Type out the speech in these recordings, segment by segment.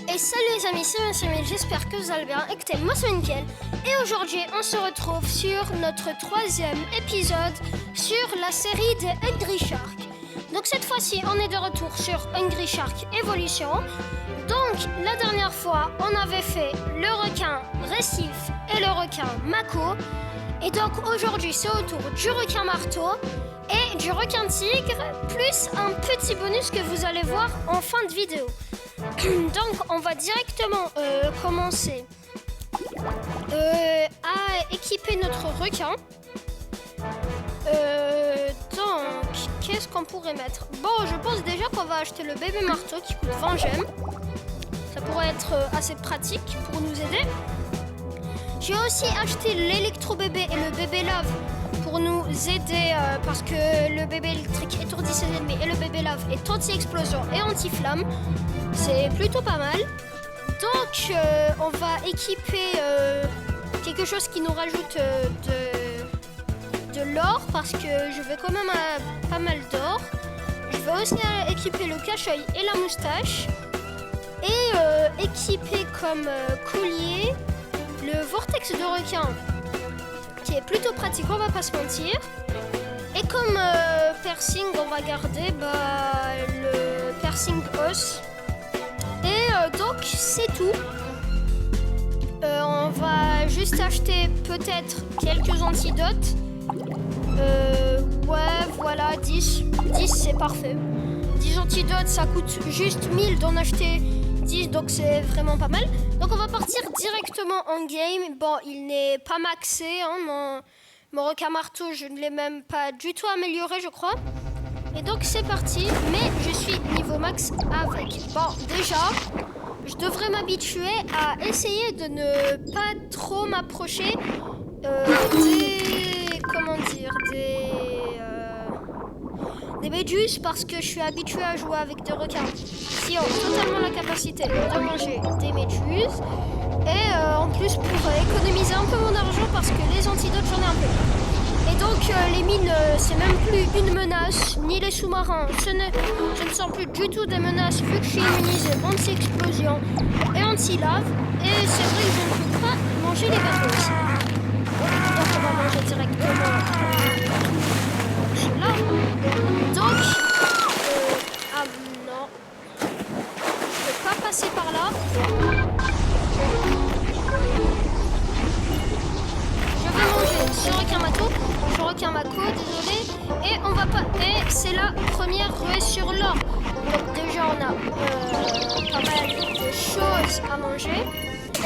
Et salut les amis, c'est Samuel, j'espère que vous allez bien. Écoutez, moi c'est Mickaël et aujourd'hui on se retrouve sur notre troisième épisode sur la série des Hungry Shark. Donc cette fois-ci on est de retour sur Hungry Shark Evolution. Donc la dernière fois on avait fait le requin récif et le requin Mako. Et donc aujourd'hui c'est au tour du requin marteau et du requin tigre, plus un petit bonus que vous allez voir en fin de vidéo. Donc on va directement commencer à équiper notre requin. Donc qu'est-ce qu'on pourrait mettre? Bon, je pense déjà qu'on va acheter le bébé marteau qui coûte 20 gemmes. Ça pourrait être assez pratique pour nous aider. J'ai aussi acheté l'électro-bébé et le bébé lave pour nous aider parce que le bébé électrique étourdit ses ennemis et le bébé lave est anti-explosion et anti-flamme. C'est plutôt pas mal. Donc on va équiper quelque chose qui nous rajoute de l'or parce que je veux quand même pas mal d'or. Je vais aussi équiper le cache-œil et la moustache. Et équiper comme collier le vortex de requin qui est plutôt pratique, on va pas se mentir. Et comme piercing, on va garder le piercing os. Et donc c'est tout. On va juste acheter peut-être quelques antidotes. Ouais, voilà, 10. 10 c'est parfait. 10 antidotes, ça coûte juste 1000 d'en acheter 10, donc c'est vraiment pas mal. Donc on va partir directement en game. Bon, il n'est pas maxé, hein, mon requin marteau, je ne l'ai même pas du tout amélioré, je crois. Et donc c'est parti, mais je suis niveau max avec. Bon, déjà, je devrais m'habituer à essayer de ne pas trop m'approcher des méduses parce que je suis habituée à jouer avec des requins qui ont totalement la capacité de manger des méduses. Et en plus pour économiser un peu mon argent parce que les antidotes j'en ai un peu. Et donc les mines c'est même plus une menace, ni les sous-marins, je ne sens plus du tout des menaces vu que je suis immunisée anti-explosion et anti-lave. Et c'est vrai que je ne peux pas manger les bateaux aussi. Donc on va manger directement là. Donc ah non, je peux pas passer par là. Je vais manger ce requin Mako, désolé. Et on va pas. Et c'est la première ruée sur l'or. Donc déjà on a pas mal de choses à manger.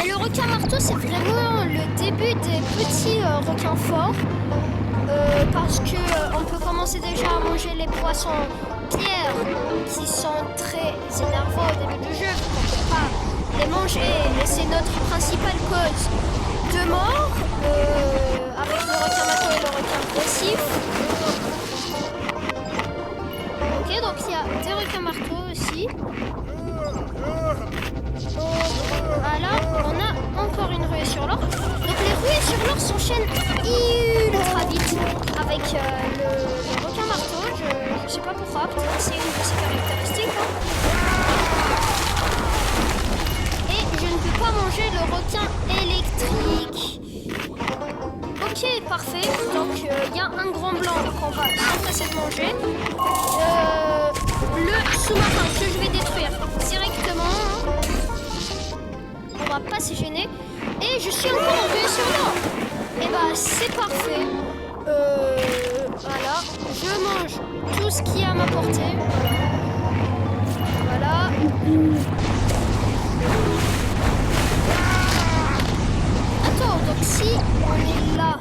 Et le requin marteau c'est vraiment le début des petits requins forts. Parce que on peut commencer déjà à manger les poissons pierres qui sont très énervants au début du jeu. On ne peut pas les manger et c'est notre principale cause de mort avec le requin marteau et le requin récif. Ok, donc il y a des requins marteaux aussi. Voilà, on a encore une ruée sur l'or. Donc les ruées sur l'or s'enchaînent ultra vite avec le requin marteau. Je sais pas pourquoi, peut-être que c'est une de ses caractéristiques. Et je ne peux pas manger le requin électrique. Ok, parfait. Donc il y a un grand blanc qu'on va s'empresser de manger. Le sous-marin que je vais détruire directement. On va pas se gêner. Et je suis encore en ruée sur l'or. Et bah c'est parfait. Voilà. Je mange tout ce qui est à ma portée. Voilà. Attends, donc si on est là,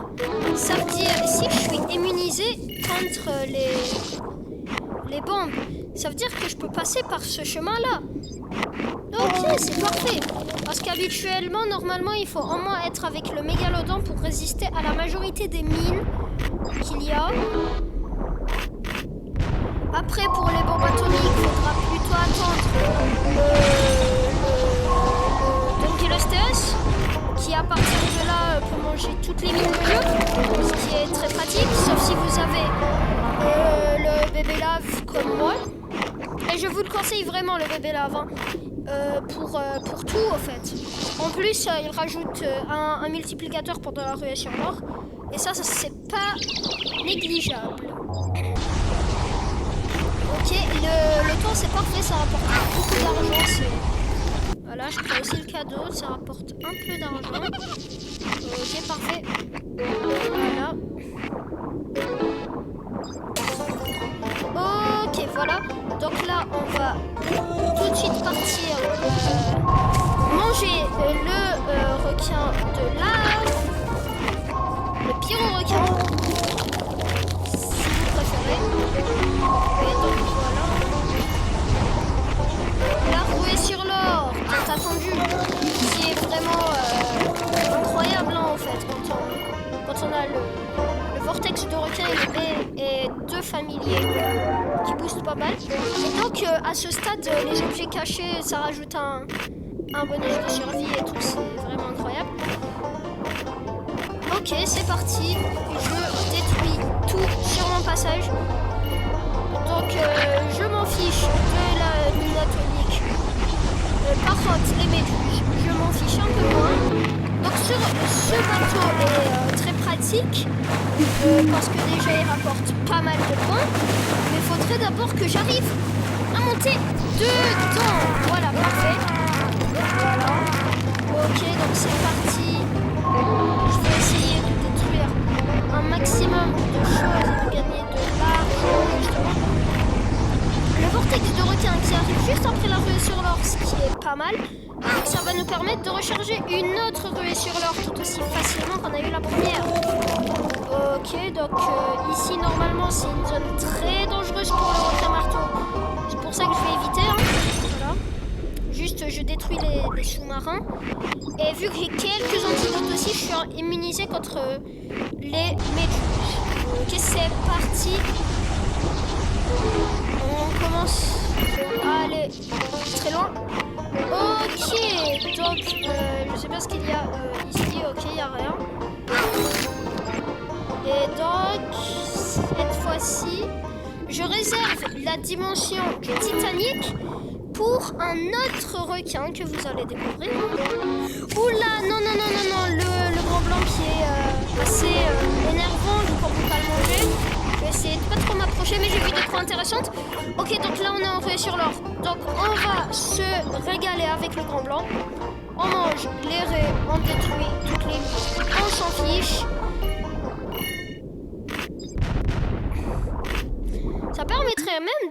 ça veut dire si je suis immunisée contre les bombes, ça veut dire que je peux passer par ce chemin-là. Ok, c'est parfait. Parce qu'habituellement, normalement, il faut au moins être avec le mégalodon pour résister à la majorité des mines qu'il y a. Après, pour les bombes atomiques, il faudra plutôt attendre Donkilostheus, qui à partir de là peut manger toutes les mines du jeu, ce qui est très pratique, sauf si vous avez le bébé lave comme moi. Et je vous le conseille vraiment, le bébé lave. pour tout en fait. En plus, il rajoute un multiplicateur pendant la ruée sur l'or. Et ça c'est pas négligeable. Ok, le temps c'est parfait, ça rapporte beaucoup d'argent. Voilà, je prends aussi le cadeau, ça rapporte un peu d'argent. Ok, parfait. Voilà. Ok, voilà. Donc là, on va tout de suite partir manger le requin de lave. Le pyro-requin, si vous préférez. Et donc voilà. La rouée sur l'or, tant attendu, qui est vraiment incroyable hein, en fait. Quand on a le vortex de requin et deux familiers qui boostent pas mal. Et donc à ce stade, les objets cachés, ça rajoute un bonus de survie et tout, c'est vraiment incroyable. Ok, c'est parti. Je détruis tout sur mon passage. Donc, je m'en fiche de la mine atomique. Par contre, les méduses, je m'en fiche un peu moins. Donc, ce bateau est très pratique parce que déjà, il rapporte pas mal de points. Mais il faudrait d'abord que j'arrive à monter dedans. Voilà, parfait. Voilà. Ok, donc c'est parti. Je vais essayer de détruire un maximum de choses et de gagner de l'argent, justement. Le vortex de requin qui arrive juste après la ruée sur l'or, ce qui est pas mal. Donc ça va nous permettre de recharger une autre ruée sur l'or tout aussi facilement qu'on a eu la première. Ok, donc ici, normalement, c'est une zone très dangereuse pour le requin marteau. C'est pour ça que je vais éviter. Hein. Voilà. Juste, je détruis les sous-marins. Et vu que j'ai quelques antidotes aussi, je suis immunisé contre les méduses. Ok, c'est parti. On commence à aller très loin. Ok, donc je sais pas ce qu'il y a ici. Ok, il n'y a rien. Et donc, cette fois-ci, je réserve la dimension du Titanic pour un autre requin que vous allez découvrir. Oula, non, le grand blanc qui est assez énervant, donc on ne peut pas le manger. Je vais essayer de pas trop m'approcher, mais j'ai vu des croix intéressantes. Ok, donc là on est en ruée sur l'or. Donc on va se régaler avec le grand blanc. On mange les raies, on détruit toutes les mines, on s'en fiche. Ça permettrait même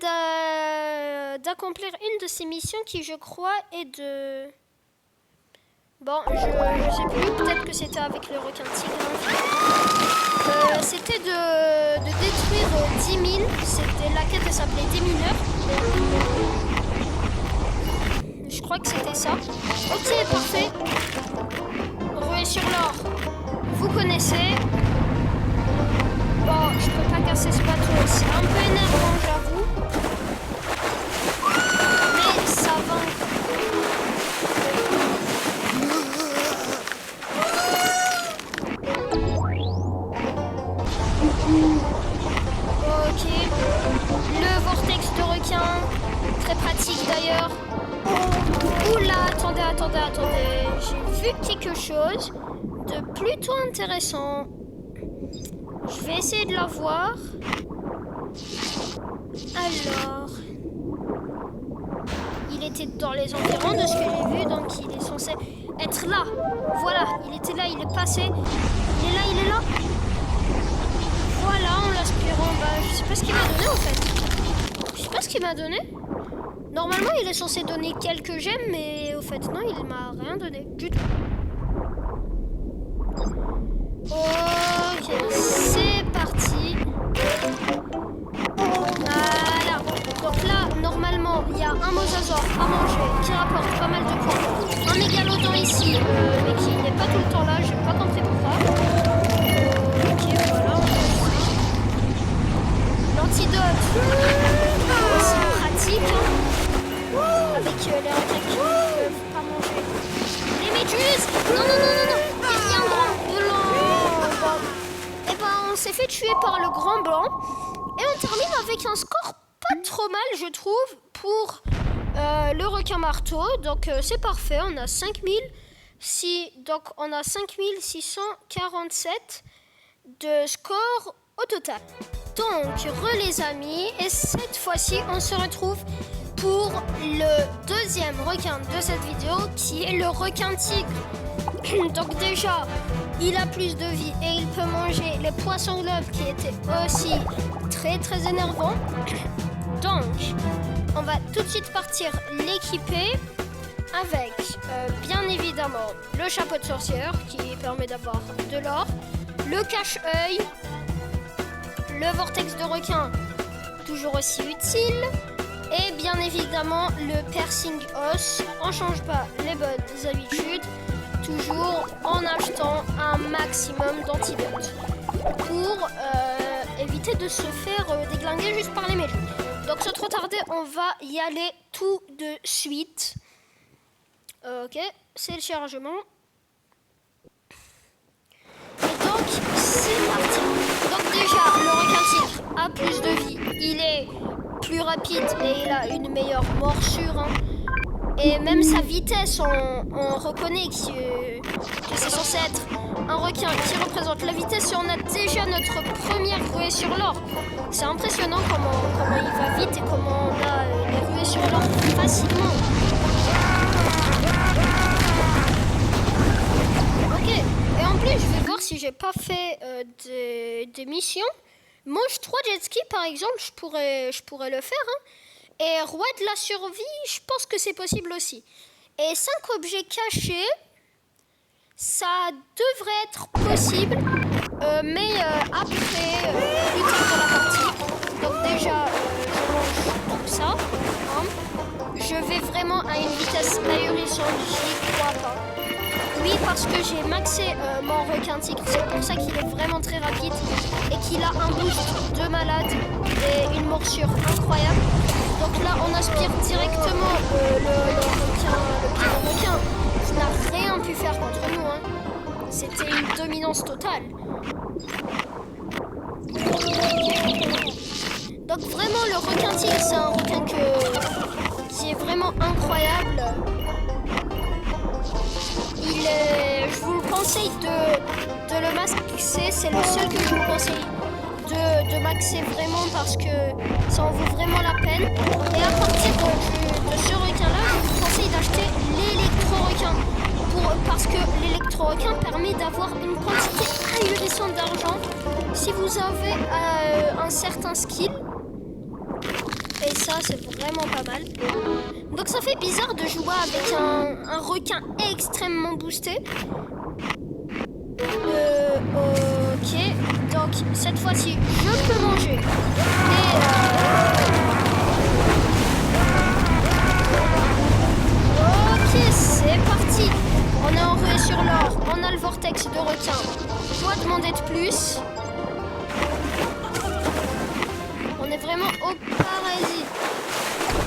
d'accomplir une de ces missions qui, je crois, est de... Bon, je sais plus, peut-être que c'était avec le requin tigre. C'était de détruire 10 mines. C'était la quête, elle s'appelait Démineur. Je crois que c'était ça. Ok, parfait. Ruée sur l'or. Vous connaissez. Bon, je peux pas casser ce bateau. C'est un peu énervant, j'avoue. Mais ça va. Ok. Le vortex de requin. Très pratique d'ailleurs. Oula, attendez. J'ai vu quelque chose de plutôt intéressant. Je vais essayer de la voir. Alors... Il était dans les environs de ce que j'ai vu, donc il est censé être là. Voilà, il était là, il est passé. Il est là. Voilà, en l'aspirant. Bah, je sais pas ce qu'il m'a donné en fait. Je sais pas ce qu'il m'a donné. Normalement, il est censé donner quelques gemmes, mais au fait, non, il m'a rien donné du tout. Ok, c'est parti. Voilà. Donc là, normalement, il y a un mosasaure à manger qui rapporte pas mal de points. Un mégalodon ici, mais qui n'est pas tout le temps là. J'ai pas compris pourquoi. Ok, voilà. L'antidote, aussi pratique. Hein. Avec les requins qui ne peuvent pas manger. Les méduses. Non. Il y a un grand blanc. Et ben, on s'est fait tuer par le grand blanc. Et on termine avec un score pas trop mal, je trouve, pour Le requin marteau, donc c'est parfait, on a 5647 de score au total. Donc, les amis, et cette fois-ci, on se retrouve pour le deuxième requin de cette vidéo, qui est le requin tigre. Donc déjà, il a plus de vie et il peut manger les poissons globes qui étaient aussi très énervants. Donc, on va tout de suite partir l'équiper avec, bien évidemment, le chapeau de sorcière qui permet d'avoir de l'or, le cache-œil, le vortex de requin, toujours aussi utile, et bien évidemment le piercing os. On change pas les bonnes habitudes, toujours en achetant un maximum d'antidotes pour éviter de se faire déglinguer juste par les méduses. Donc sans trop tarder, on va y aller tout de suite. Ok, c'est le chargement. Et donc c'est parti. Donc déjà, le requin tigre a plus de vie, il est plus rapide et il a une meilleure morsure. Hein. Et même sa vitesse, on reconnaît que c'est censé être un requin qui représente la vitesse et on a déjà notre première ruée sur l'or. C'est impressionnant comment il va vite et comment on a les ruées sur l'or facilement. Ok, et en plus je vais voir si j'ai pas fait des missions. Mange 3 jet skis par exemple, je pourrais le faire. Hein. Et roi de la survie, je pense que c'est possible aussi. Et 5 objets cachés, ça devrait être possible, mais après, plus tard dans la partie. Donc déjà, je mange tout ça. Hein. Je vais vraiment à une vitesse ahurissante, j'y crois pas. Oui, parce que j'ai maxé mon requin tigre, c'est pour ça qu'il est vraiment très rapide et qu'il a un boost de malade et une morsure incroyable. Donc là, on aspire directement le requin qui n'a rien pu faire contre nous. Hein. C'était une dominance totale. Donc vraiment, le requin tigre, c'est un requin qui est vraiment incroyable. Je vous le conseille de le maxer, c'est le seul que je vous conseille de maxer vraiment parce que ça en vaut vraiment la peine. Et à partir de ce requin-là, je vous conseille d'acheter l'électro-requin parce que l'électro-requin permet d'avoir une quantité ahurissante d'argent si vous avez un certain skill. Et ça, c'est vraiment pas mal. Donc ça fait bizarre de jouer avec un requin extrêmement boosté. Ok, donc cette fois-ci, je peux manger. Et ok, c'est parti. On est enroué sur l'or. On a le vortex de requin. Quoi demander de plus? On est vraiment au paradis.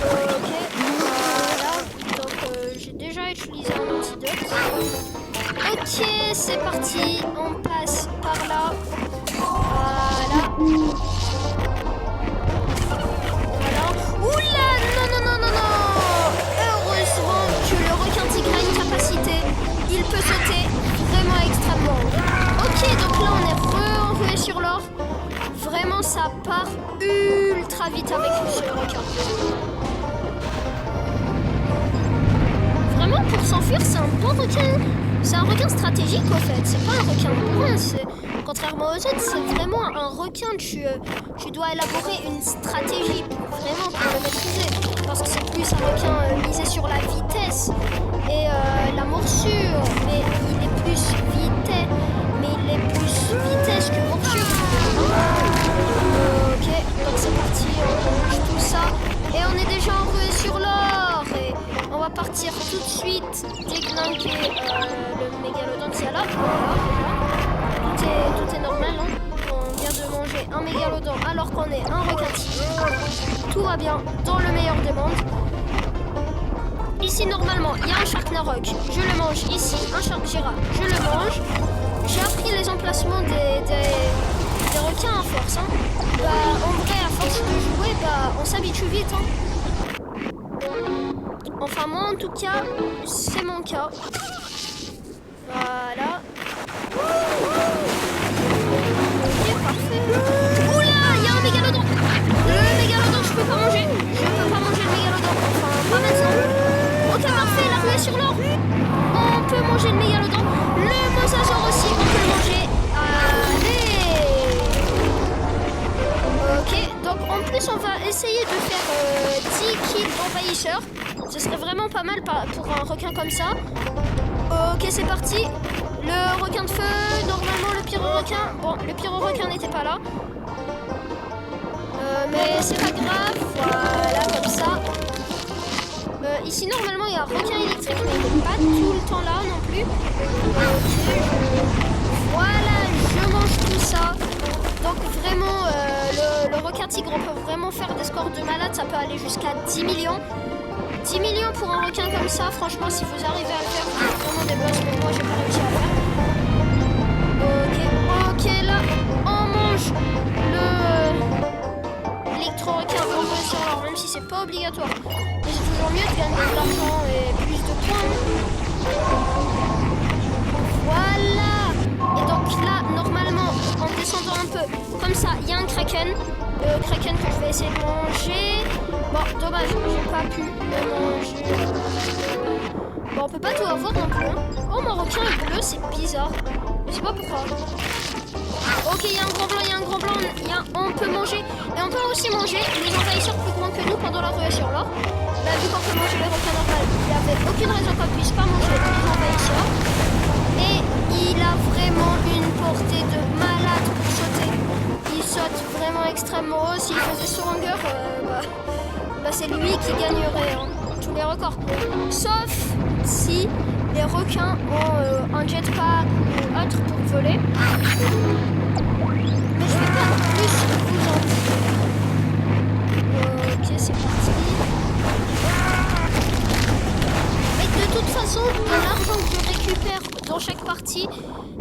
Ok, voilà. Donc j'ai déjà utilisé un antidote. Ok, c'est parti. On passe par là. Voilà. Voilà. Oula, non. Heureusement que le requin tigre a une capacité. Il peut sauter vraiment extrêmement haut. Ok, donc là on est enroué sur l'or. Vraiment, ça part ultra vite avec ce requin. Vraiment, pour s'enfuir, c'est un bon requin. C'est un requin stratégique, au fait. C'est pas un requin bourrin. Contrairement aux autres, c'est vraiment un requin. Tu dois élaborer une stratégie vraiment pour le maîtriser. Parce que c'est plus un requin misé sur la vitesse et la morsure. Mais il est plus vitesse que morsure. Ok, donc c'est parti, on mange tout ça. Et on est déjà enroué sur l'or. Et on va partir tout de suite déglinguer le mégalodon qui est là. Voilà. Tout est normal, hein. On vient de manger un mégalodon alors qu'on est un requin tigre. Tout va bien dans le meilleur des mondes. Ici, normalement, il y a un Shark Narok. Je le mange ici. Un Shark Gira. Je le mange. J'ai appris les emplacements des requins à force. Hein. En vrai, à force de jouer, on s'habitue vite. Hein. Enfin, moi, en tout cas, c'est mon cas. Voilà. Ok, parfait. Oula, il y a un mégalodon. Le mégalodon, je peux pas manger. Je peux pas manger le mégalodon. Enfin, pas maintenant. Ok, parfait, la ruée sur l'or. On peut manger le mégalodon. Le mosasaure aussi, on peut le manger. Allez. Ok, donc en plus, on va essayer de faire 10 kills d'envahisseurs. Ce serait vraiment pas mal pour un requin comme ça. Ok, c'est parti. Le requin de feu, normalement le pyro-requin. Bon, le pyro-requin n'était pas là. Mais c'est pas grave. Voilà, comme ça. Ici, normalement, il y a un requin électrique, mais il n'est pas tout le temps là non plus. Ok. Voilà, je mange tout ça. Donc vraiment, le requin tigre, on peut vraiment faire des scores de malade. Ça peut aller jusqu'à 10 millions. 10 millions pour un requin comme ça, franchement, si vous arrivez à le faire, vous êtes vraiment des boss, mais moi, j'ai pas réussi à le faire. Ok, là, on mange l'électro-requin en sur l'or, même si c'est pas obligatoire. Mais c'est toujours mieux de gagner de l'argent et plus de points. Voilà. Et donc là, normalement, en descendant un peu, comme ça, il y a un kraken. Le kraken que je vais essayer de manger. Bon, dommage, j'ai pas pu le manger. Bon, on peut pas tout avoir non plus. Hein. Oh, mon requin est bleu, c'est bizarre. Je sais pas pourquoi. Ok, il y a un gros blanc, il y a un gros blanc. On peut manger. Et on peut aussi manger les envahisseurs plus grands que nous pendant la ruée sur l'or. Bah, vu qu'on peut manger les requins normaux, il n'y avait aucune raison qu'on puisse pas manger les envahisseurs. Et il a vraiment une portée de malade pour sauter. Il saute vraiment extrêmement haut. S'il faisait son longueur, c'est lui qui gagnerait tous les records. Sauf si les requins ont un jetpack ou autre pour voler. Mais je vais pas plus vous en dire. Ok, c'est parti. Et de toute façon, dans l'argent que je récupère dans chaque partie,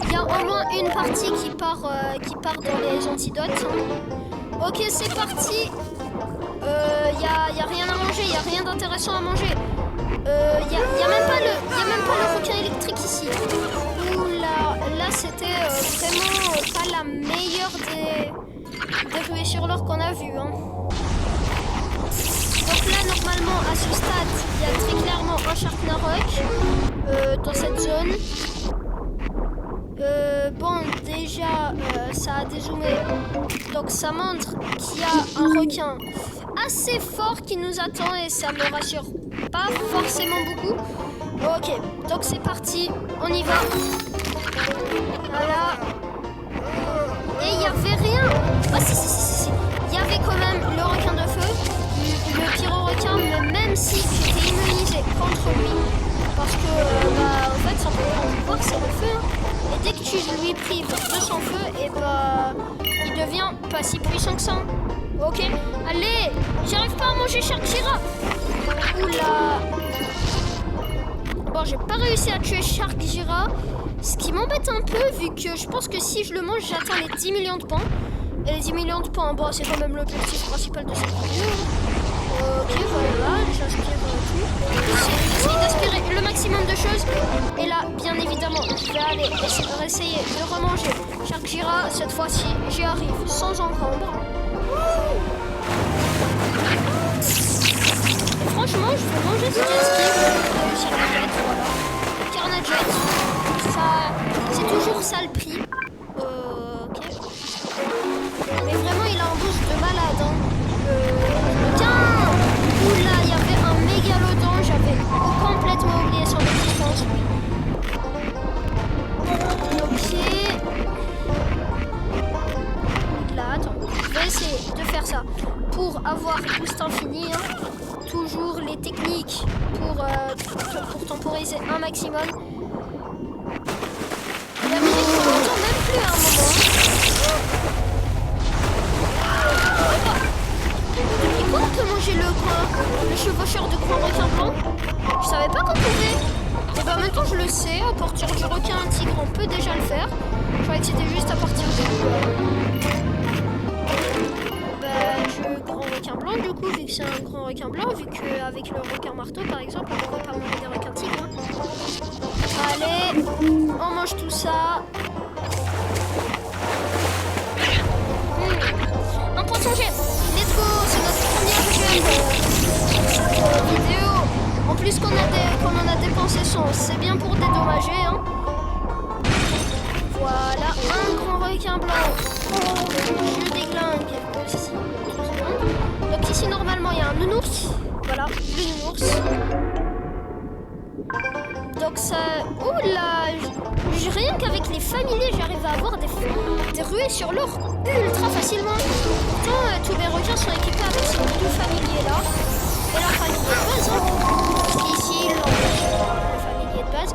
il y a au moins une partie qui part dans les antidotes. Ok, c'est parti. Y a rien à manger, y a rien d'intéressant à manger. Y a même pas le requin électrique ici. Oula, là c'était vraiment pas la meilleure des ruées sur l'or qu'on a vues. Hein. Donc là, normalement, à ce stade, il y a très clairement un Sharknarok dans cette zone. Bon, déjà, ça a dézoomé. Donc ça montre qu'il y a un requin assez fort qui nous attend et ça me rassure pas forcément beaucoup. Ok, donc c'est parti, on y va. Voilà. Et il n'y avait rien. Ah si. Il y avait quand même le requin de feu, le pyro-requin, mais même si j'étais immunisé contre lui, parce que en fait, simplement, pouvoir c'est le feu. Et dès que tu lui prives de son feu, et il devient pas si puissant que ça. Ok, allez, j'arrive pas à manger Sharkgira. Oula. Bon, j'ai pas réussi à tuer Sharkgira, ce qui m'embête un peu, vu que je pense que si je le mange, j'atteins les 10 millions de points. Et les 10 millions de points, bon, c'est quand même l'objectif principal de cette vidéo. Ok, voilà, j'aspire tout. J'essaie d'aspirer le maximum de choses. Et là, bien évidemment, je vais aller essayer de remanger Sharkgira. Cette fois-ci, j'y arrive sans encombre. Et franchement, je vais manger ce jet ski. Réussir le jet, voilà. Carnajet, ça, c'est toujours ça le prix. Ok. Mais vraiment, il a un boost de malade. Hein. Tiens! Oula, il y avait un mégalodon. J'avais complètement oublié son existence. Ok. Là, attends. Je vais essayer de faire ça pour avoir boost infini. Hein. Toujours les techniques pour temporiser un maximum. La musique ne m'entend même plus à un moment. Depuis quand on peut manger le chevaucheur de grand requin blanc? Je savais pas qu'on pouvait. Et ben maintenant je le sais, à partir du requin tigre on peut déjà le faire. Je croyais que c'était juste à partir du grand requin blanc. blanc du coup, vu que c'est un grand requin blanc, vu qu'avec le requin marteau par exemple, on pourrait pas manger des requins tigres. Hein. Allez, on mange tout ça. Un poisson gemme. Let's go, c'est notre première gemme vidéo. En plus qu'on en a dépensé 100, c'est bien pour dédommager. Hein. Voilà, un grand requin blanc. Je déglingue aussi. Donc ici normalement il y a un nounours. Voilà, le nounours. Donc ça... Oula, rien qu'avec les familiers, j'arrive à avoir des ruées sur l'or ultra facilement. Pourtant, tous mes requins sont équipés avec ces deux familiers là. Et leur familier de base. Hein. Ici, le familier de base.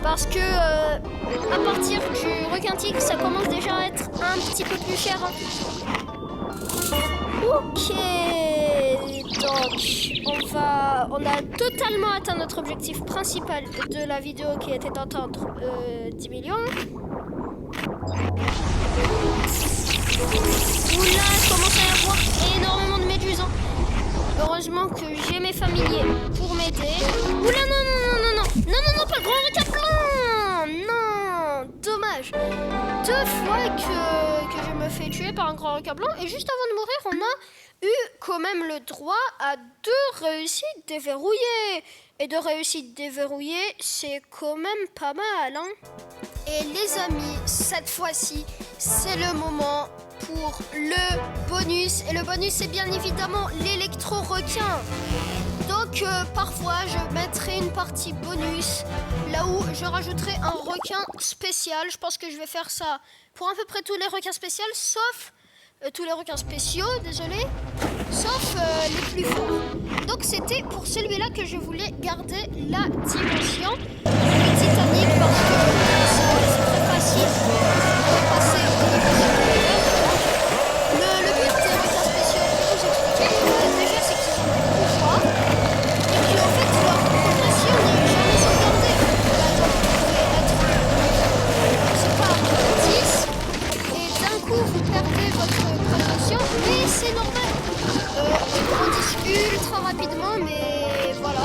Parce que à partir du requin tigre, ça commence déjà à être un petit peu plus cher. Hein. Ok, donc on a totalement atteint notre objectif principal de la vidéo qui était d'atteindre 10 millions. Oula, je commence à y avoir énormément de méduses. Hein. Heureusement que j'ai mes familiers pour m'aider. Oula, non, pas le grand requin blanc. Non, dommage. 2 fois que je me fais tuer par un grand requin blanc et juste avant de mourir, on a eu quand même le droit à 2 réussites déverrouillées. Et 2 réussites déverrouillées, c'est quand même pas mal, hein. Et les amis, cette fois-ci, c'est le moment pour le bonus. Et le bonus, c'est bien évidemment l'électro-requin. Donc parfois, je mettrai une partie bonus, là où je rajouterai un requin spécial. Je pense que je vais faire ça pour à peu près tous les requins spéciaux, sauf... tous les requins spéciaux, désolé, sauf les plus forts. Donc c'était pour celui-là que je voulais garder la dimension du Titanic parce que c'est très facile de passer au niveau supérieur. Le but des requins spéciaux, je vais vous expliquer. Déjà, c'est qu'ils ont des pouvoirs et puis en fait, leur progression n'est jamais sauvegardée. Par exemple, vous pouvez être, je sais pas, 10 et d'un coup, vous perdez votre progression, mais c'est normal. Ils grandissent ultra rapidement, mais voilà.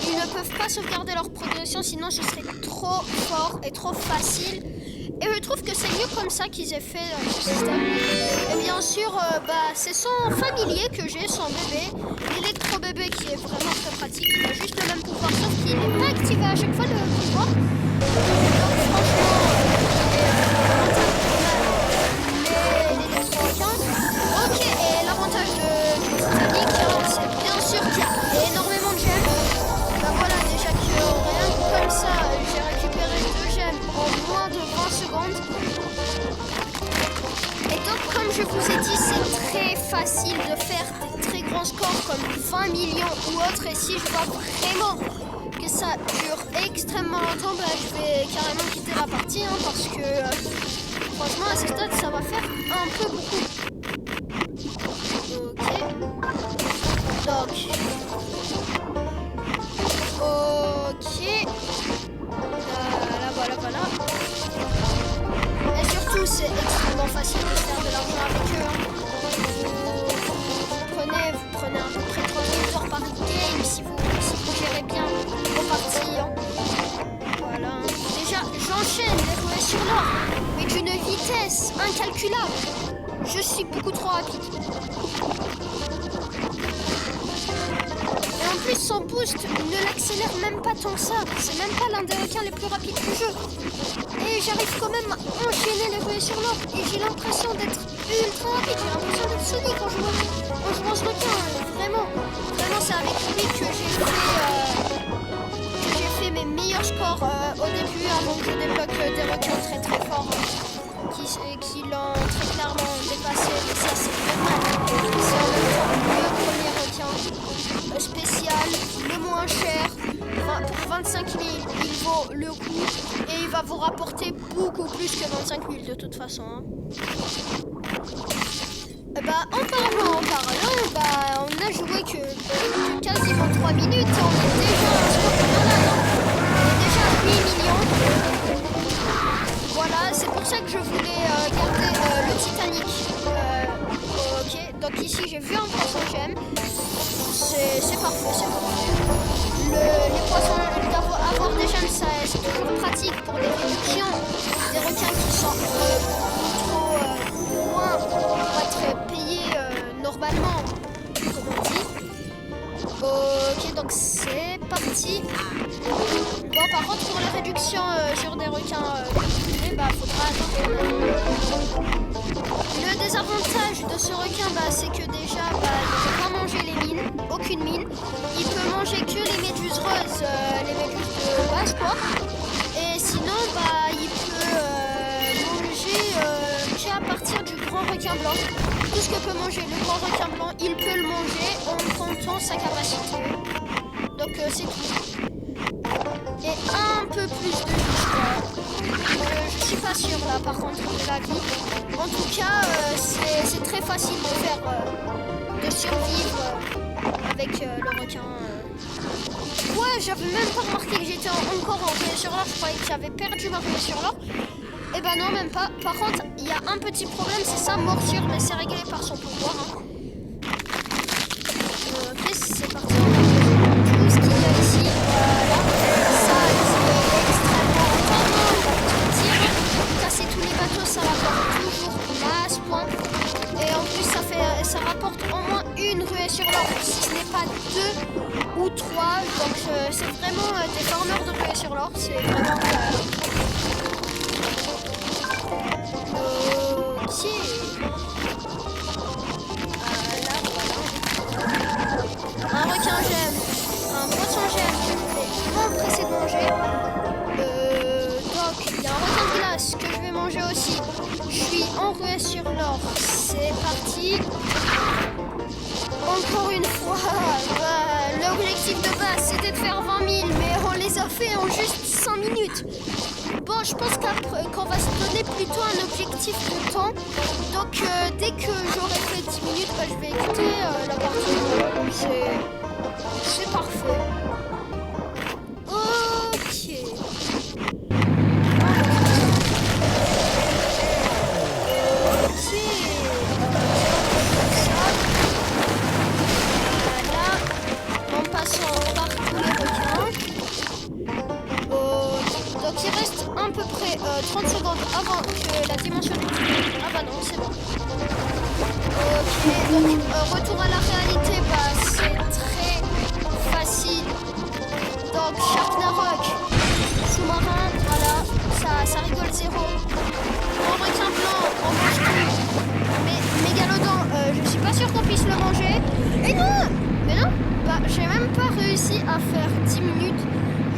Ils ne peuvent pas sauvegarder leur progression, sinon ce serait trop fort et trop facile. Et je trouve que c'est mieux comme ça qu'ils aient fait ce système. Et bien sûr, c'est son familier que j'ai, son bébé, l'électro-bébé qui est vraiment très pratique. Il a juste le même pouvoir, sauf qu'il n'est pas activé à chaque fois le pouvoir. Donc franchement, ok, et l'avantage du Titanic, c'est bien sûr qu'il y a énormément de gemmes. Ben voilà, déjà que rien que comme ça, j'ai récupéré 2 gemmes en moins de 20 secondes. Et donc, comme je vous ai dit, c'est très facile de faire des très grands scores comme 20 millions ou autre. Et si je vois vraiment que ça dure extrêmement longtemps, je vais carrément quitter la partie, hein, parce que franchement, à ce stade, ça va faire un peu beaucoup. Ok. Voilà. Et surtout, c'est extrêmement facile de faire de l'argent avec eux. Hein. Vous prenez à peu près 30 victoires par game si vous gérez bien vos parties. Hein. Voilà. Déjà, j'enchaîne les roues sur l'or, mais d'une vitesse incalculable. Je suis beaucoup trop rapide. En plus, son boost ne l'accélère même pas tant que ça. C'est même pas l'un des requins les plus rapides du jeu. Et j'arrive quand même à enchaîner les ruées sur l'or. Et j'ai l'impression d'être ultra rapide. J'ai l'impression d'être Sonic quand je vois ce requin. Vraiment, c'est avec lui que j'ai fait mes meilleurs scores au début, avant que je débloque des requins très très forts qui l'ont très clairement dépassé. Et ça, c'est vraiment c'est en même temps le premier requin spécial, le moins cher. Pour 25 000, il vaut le coup et il va vous rapporter beaucoup plus que 25 000 de toute façon. Hein. En parlant, on a joué que quasiment 3 minutes et on est déjà à un score malade. On est déjà à 8 millions. Voilà, c'est pour ça que je voulais garder le Titanic Donc ici j'ai vu un poisson gemme. C'est parfait, c'est parfait. Les poissons, avoir des gemmes, c'est toujours pratique pour des réductions. Des requins qui sont trop loin pour être payés normalement, comme on dit. Ok, donc c'est parti. Bon, par contre, pour les réductions sur des requins faudra attendre. Le désavantage de ce requin, c'est que déjà, il ne peut pas manger les mines, aucune mine. Il peut manger que les méduses roses, les méduses de base, quoi. Et sinon, il peut manger qu'à partir du grand requin blanc. Tout ce que peut manger le grand requin blanc, il peut le manger en comptant sa capacité. Donc c'est tout. Et un peu plus de vie, je suis pas sûre là par contre de la vie. En tout cas, c'est très facile de faire, de survivre avec le requin. Ouais, j'avais même pas remarqué que j'étais encore en ruée sur l'or. Je croyais que j'avais perdu ma ruée sur l'or. Et non, même pas. Par contre, il y a un petit problème, c'est sa morsure, mais c'est réglé par son pouvoir. Ok, c'est parti. Tout ce qu'il y a ici, voilà. Ça, c'est extrêmement tendance. Casser tous les bateaux, ça rapporte toujours masse points. Et en plus, ça rapporte au moins une ruée sur l'or, si ce n'est pas 2 ou 3. Donc, c'est vraiment des farmers de ruée sur l'or. C'est vraiment... Ok. Là, voilà. Un requin gemme, un poisson gemme que je vais m'empresser de manger. Donc, il y a un requin de glace que je vais manger aussi. Je suis en ruée sur l'or. C'est parti. Encore une fois, l'objectif de base c'était de faire 20 000, mais on les a fait en juste 5 minutes. Bon, je pense qu'on va se donner plutôt un objectif de temps. Donc, dès que j'aurai fait 10 minutes, je vais quitter la partie. C'est parfait. Ok. Voilà. En passant par tous les requins. Donc il reste à peu près 30 secondes avant que la dimension du tunnel. Ah non, c'est bon. Ok, donc retour à la réalité, c'est très facile. Donc Sharknarok, sous-marin, voilà, ça rigole zéro. En requin blanc, on mange tout. Mais mégalodon, je suis pas sûre qu'on puisse le manger. Et non! Mais non, j'ai même pas réussi à faire 10 minutes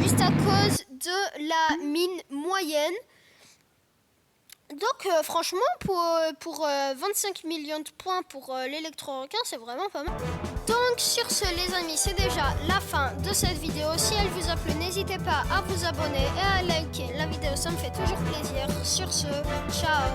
juste à cause de la mine moyenne. Donc franchement pour 25 millions de points pour l'électro-requin, c'est vraiment pas mal. Donc sur ce les amis, c'est déjà la fin de cette vidéo. Si elle vous a plu, n'hésitez pas à vous abonner et à liker la vidéo, ça me fait toujours plaisir. Sur ce, ciao.